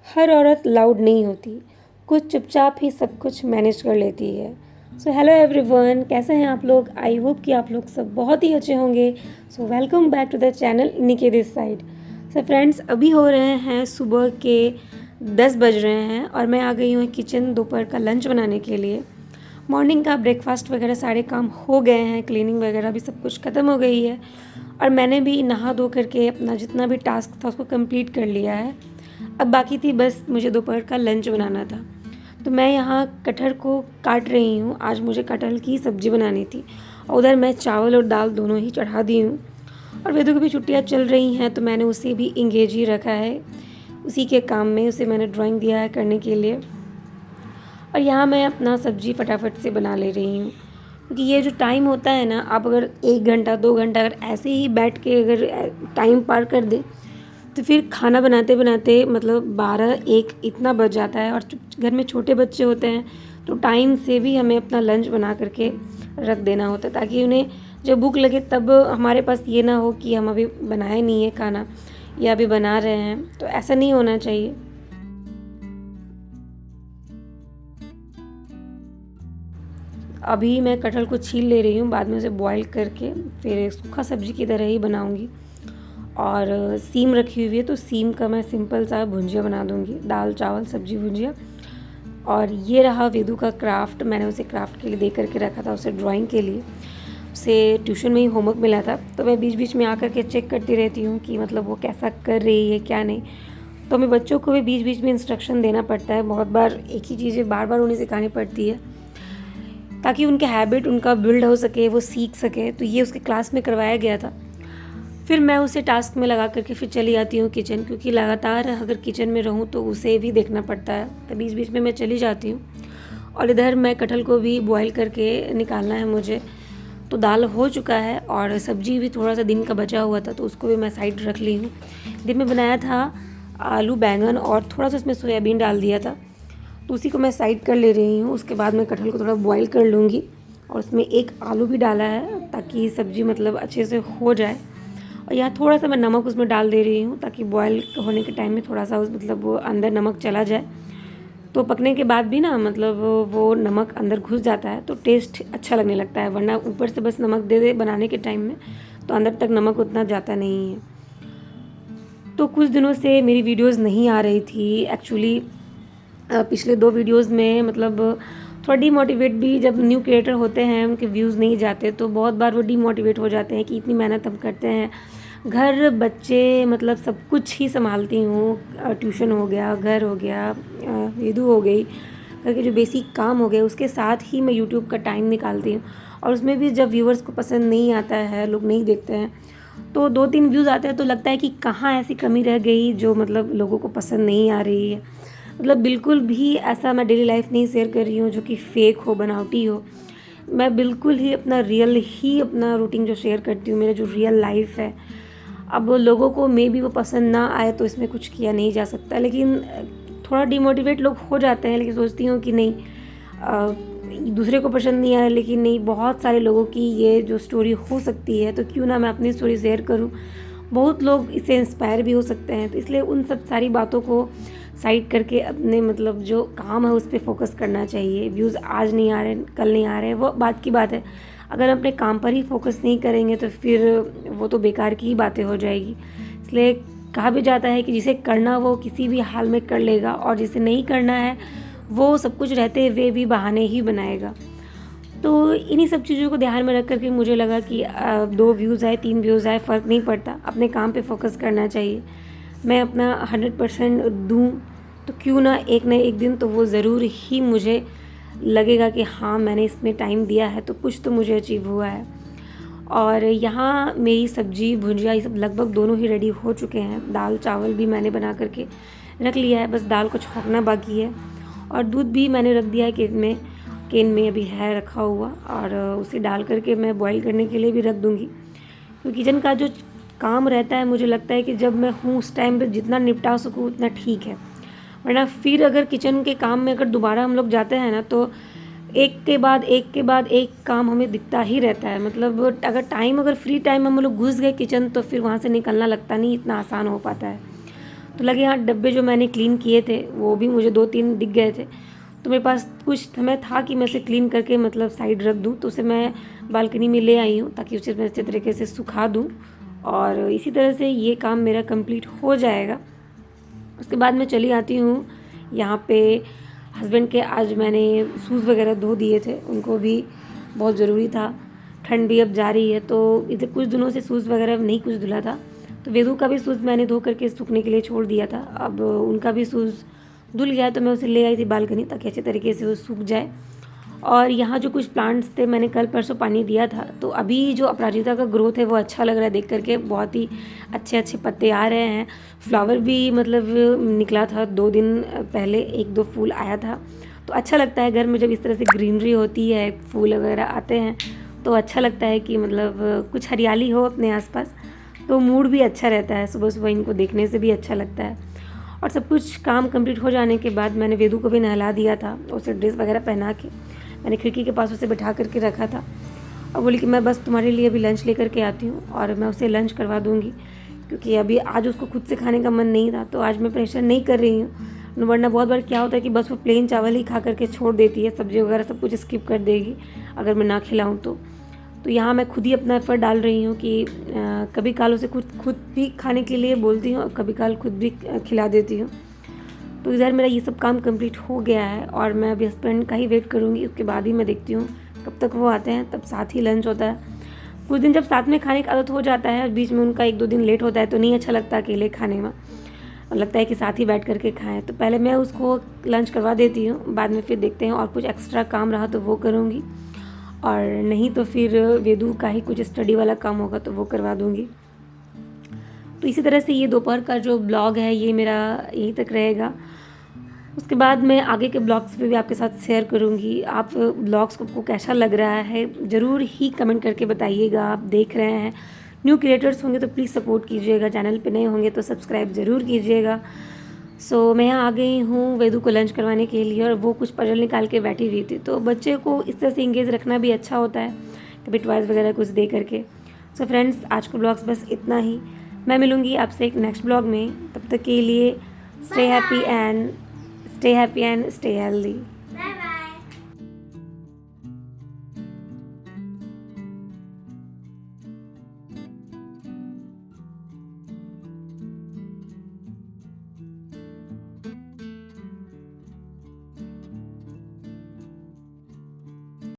हर औरत लाउड नहीं होती, कुछ चुपचाप ही सब कुछ मैनेज कर लेती है। सो हेलो एवरीवन, कैसे हैं आप लोग? आई होप कि आप लोग सब बहुत ही अच्छे होंगे। So welcome back to the channel Nike this side. So friends, अभी हो रहे हैं सुबह के 10 बज रहे हैं और मैं आ गई हूँ किचन दोपहर का लंच बनाने के लिए। मॉर्निंग का ब्रेकफास्ट वगैरह सारे काम हो गए हैं, क्लीनिंग वगैरह भी सब कुछ ख़त्म हो गई है और मैंने भी नहा धो करके अपना जितना भी टास्क था उसको कंप्लीट कर लिया है। अब बाकी थी बस मुझे दोपहर का लंच बनाना था। तो मैं यहाँ कटहल को काट रही हूँ। आज मुझे कटहल की सब्ज़ी बनानी थी और उधर मैं चावल और दाल दोनों ही चढ़ा दी हूँ। और वेदू की भी छुट्टियाँ चल रही हैं तो मैंने उसे भी इंगेज ही रखा है उसी के काम में। उसे मैंने ड्राइंग दिया है करने के लिए और यहाँ मैं अपना सब्ज़ी फटाफट से बना ले रही हूँ, क्योंकि ये जो टाइम होता है ना, आप अगर 1 घंटा 2 घंटा अगर ऐसे ही बैठ के अगर टाइम पार कर दें तो फिर खाना बनाते बनाते मतलब 12-1 इतना बज जाता है। और घर में छोटे बच्चे होते हैं तो टाइम से भी हमें अपना लंच बना करके रख देना होता है, ताकि उन्हें जब भूख लगे तब हमारे पास ये ना हो कि हम अभी बनाए नहीं है खाना या अभी बना रहे हैं। तो ऐसा नहीं होना चाहिए। अभी मैं कटहल को छील ले रही हूँ, बाद में उसे बॉईल करके फिर सूखा सब्जी की तरह ही बनाऊँगी। और सीम रखी हुई है तो सीम का मैं सिंपल सा भुंजिया बना दूँगी, दाल चावल सब्जी भुंजिया। और ये रहा वेदू का क्राफ्ट। मैंने उसे क्राफ्ट के लिए दे करके रखा था, उसे ड्राइंग के लिए। उसे ट्यूशन में ही होमवर्क मिला था तो मैं बीच बीच में आकर के चेक करती रहती हूँ कि मतलब वो कैसा कर रही है क्या नहीं। तो हमें बच्चों को भी बीच बीच में इंस्ट्रक्शन देना पड़ता है, बहुत बार एक ही चीज़ें बार बार उन्हें सिखानी पड़ती है ताकि उनके हैबिट उनका बिल्ड हो सके, वो सीख सके। तो ये उसके क्लास में करवाया गया था। फिर मैं उसे टास्क में लगा करके फिर चली जाती हूँ किचन, क्योंकि लगातार अगर किचन में रहूँ तो उसे भी देखना पड़ता है। तो बीच बीच में मैं चली जाती हूँ। और इधर मैं कटहल को भी बॉईल करके निकालना है मुझे। तो दाल हो चुका है और सब्जी भी थोड़ा सा दिन का बचा हुआ था तो उसको भी मैं साइड रख ली हूँ। दिन में बनाया था आलू बैंगन और थोड़ा सा उसमें सोयाबीन डाल दिया था, तो उसी को मैं साइड कर ले रही हूँ। उसके बाद मैं कटहल को थोड़ा बॉईल कर लूँगी और उसमें एक आलू भी डाला है ताकि सब्ज़ी मतलब अच्छे से हो जाए। और यहाँ थोड़ा सा मैं नमक उसमें डाल दे रही हूँ ताकि बॉयल होने के टाइम में थोड़ा सा मतलब वो अंदर नमक चला जाए। तो पकने के बाद भी ना मतलब वो नमक अंदर घुस जाता है तो टेस्ट अच्छा लगने लगता है, वरना ऊपर से बस नमक दे दे बनाने के टाइम में तो अंदर तक नमक उतना जाता नहीं है। तो कुछ दिनों से मेरी वीडियोज़ नहीं आ रही थी एक्चुअली। पिछले 2 वीडियोज़ में मतलब थोड़ा डीमोटिवेट भी, जब न्यू क्रिएटर होते हैं उनके व्यूज़ नहीं जाते तो बहुत बार वो डीमोटिवेट हो जाते हैं कि इतनी मेहनत हम करते हैं, घर बच्चे मतलब सब कुछ ही संभालती हूँ। ट्यूशन हो गया, घर हो गया, वेदू हो गई, घर के जो बेसिक काम हो गए, उसके साथ ही मैं यूट्यूब का टाइम निकालती हूँ। और उसमें भी जब व्यूअर्स को पसंद नहीं आता है, लोग नहीं देखते हैं, तो 2-3 व्यूज़ आते हैं तो लगता है कि कहाँ ऐसी कमी रह गई जो मतलब लोगों को पसंद नहीं आ रही है। मतलब बिल्कुल भी ऐसा मैं डेली लाइफ नहीं शेयर कर रही हूँ जो कि फ़ेक हो, बनावटी हो। मैं बिल्कुल ही अपना रियल ही अपना रूटीन जो शेयर करती हूँ, मेरा जो रियल लाइफ है। अब लोगों को मे बी वो पसंद ना आए तो इसमें कुछ किया नहीं जा सकता, लेकिन थोड़ा डिमोटिवेट लोग हो जाते हैं। लेकिन सोचती हूँ कि नहीं, दूसरे को पसंद नहीं आ रहा, लेकिन नहीं, बहुत सारे लोगों की ये जो स्टोरी हो सकती है तो क्यों ना मैं अपनी स्टोरी शेयर करूँ। बहुत लोग इससे इंस्पायर भी हो सकते हैं, तो इसलिए उन सब सारी बातों को साइड करके अपने मतलब जो काम है उस पर फोकस करना चाहिए। व्यूज़ आज नहीं आ रहे, कल नहीं आ रहे, वो बात की बात है। अगर अपने काम पर ही फोकस नहीं करेंगे तो फिर वो तो बेकार की ही बातें हो जाएगी। इसलिए कहा भी जाता है कि जिसे करना वो किसी भी हाल में कर लेगा और जिसे नहीं करना है वो सब कुछ रहते हुए भी बहाने ही बनाएगा। तो इन्हीं सब चीज़ों को ध्यान में रख कर के मुझे लगा कि 2 व्यूज़ आए 3 व्यूज़ आए फ़र्क नहीं पड़ता, अपने काम पे फोकस करना चाहिए। मैं अपना 100% दूँ तो क्यों ना एक दिन तो वो ज़रूर ही मुझे लगेगा कि हाँ, मैंने इसमें टाइम दिया है तो कुछ तो मुझे अचीव हुआ है। और यहाँ मेरी सब्ज़ी भुजिया ये सब लगभग दोनों ही रेडी हो चुके हैं। दाल चावल भी मैंने बना करके रख लिया है, बस दाल को छौंकना बाकी है। और दूध भी मैंने रख दिया है केन में अभी है रखा हुआ, और उसे डाल करके मैं बॉईल करने के लिए भी रख दूँगी। क्योंकि किचन का जो काम रहता है मुझे लगता है कि जब मैं हूँ उस टाइम पे जितना निपटा सकूँ उतना ठीक है, वरना फिर अगर किचन के काम में अगर दोबारा हम लोग जाते हैं ना तो एक के बाद एक काम हमें दिखता ही रहता है। मतलब अगर फ्री टाइम में हम लोग घुस गए किचन तो फिर वहाँ से निकलना लगता नहीं इतना आसान हो पाता है। तो लगे हाँ डब्बे जो मैंने क्लीन किए थे वो भी मुझे 2-3 दिख गए थे, तो मेरे पास कुछ समय था कि मैं उसे क्लीन करके मतलब साइड रख दूँ, तो उसे मैं बालकनी में ले आई हूँ ताकि उसे मैं अच्छे तरीके से सुखा दूँ और इसी तरह से ये काम मेरा कंप्लीट हो जाएगा। उसके बाद मैं चली आती हूँ यहाँ पे हस्बैंड के, आज मैंने शूज़ वगैरह धो दिए थे, उनको भी बहुत ज़रूरी था, ठंड भी अब जा रही है तो इधर कुछ दिनों से शूज़ वगैरह नहीं कुछ धुला था, तो वेदू का भी शूज़ मैंने धो करके सूखने के लिए छोड़ दिया था। अब उनका भी शूज़ धुल गया तो मैं उसे ले आई थी बालकनी ताकि अच्छे तरीके से वो सूख जाए। और यहाँ जो कुछ प्लांट्स थे मैंने कल परसों पानी दिया था, तो अभी जो अपराजिता का ग्रोथ है वो अच्छा लग रहा है देख करके, बहुत ही अच्छे अच्छे पत्ते आ रहे हैं, फ्लावर भी मतलब निकला था 2 दिन पहले, 1-2 फूल आया था। तो अच्छा लगता है घर में जब इस तरह से ग्रीनरी होती है, फूल वगैरह आते हैं तो अच्छा लगता है कि मतलब कुछ हरियाली हो अपने आसपास, तो मूड भी अच्छा रहता है, सुबह सुबह इनको देखने से भी अच्छा लगता है। और सब कुछ काम कंप्लीट हो जाने के बाद मैंने वेदू को भी नहला दिया था, उसे ड्रेस वगैरह पहना के मैंने खिड़की के पास उसे बैठा करके रखा था और बोली कि मैं बस तुम्हारे लिए अभी लंच लेकर के आती हूँ और मैं उसे लंच करवा दूँगी, क्योंकि अभी आज उसको खुद से खाने का मन नहीं था, तो आज मैं प्रेशर नहीं कर रही हूँ, वरना बहुत बार क्या होता है कि बस वो प्लेन चावल ही खा करके छोड़ देती है, सब्ज़ी वगैरह सब कुछ स्किप कर देगी अगर मैं ना खिलाऊँ तो यहाँ मैं खुद ही अपना एफर्ट डाल रही हूँ कि कभी काल उसे खुद भी खाने के लिए बोलती हूँ और कभी काल खुद भी खिला देती हूँ। तो इधर मेरा ये सब काम कंप्लीट हो गया है और मैं अभी हस्बैंड का ही वेट करूँगी, उसके बाद ही मैं देखती हूँ कब तक वो आते हैं, तब साथ ही लंच होता है। कुछ दिन जब साथ में खाने की आदत हो जाता है, बीच में उनका 1-2 दिन लेट होता है तो नहीं अच्छा लगता अकेले खाने में, लगता है कि साथ ही बैठ करके खाएं। तो पहले मैं उसको लंच करवा देती हूँ, बाद में फिर देखते हैं और कुछ एक्स्ट्रा काम रहा तो वो करूँगी और नहीं तो फिर वेदू का ही कुछ स्टडी वाला काम होगा तो वो करवा दूँगी। तो इसी तरह से ये दोपहर का जो ब्लॉग है ये मेरा यहीं तक रहेगा। उसके बाद मैं आगे के ब्लॉग्स पे भी आपके साथ शेयर करूँगी। आप ब्लॉग्स को कैसा लग रहा है ज़रूर ही कमेंट करके बताइएगा। आप देख रहे हैं, न्यू क्रिएटर्स होंगे तो प्लीज़ सपोर्ट कीजिएगा, चैनल पे नए होंगे तो सब्सक्राइब ज़रूर कीजिएगा। सो मैं यहाँ आ गई हूँ वेदू को लंच करवाने के लिए और वो कुछ पजल निकाल के बैठी हुई थी, तो बच्चे को इस तरह से इंगेज रखना भी अच्छा होता है, कभी टॉयज़ वगैरह कुछ दे करके। सो फ्रेंड्स, आज का ब्लॉग्स बस इतना ही। मैं मिलूँगी आपसे एक नेक्स्ट ब्लॉग में, तब तक के लिए stay happy and stay healthy.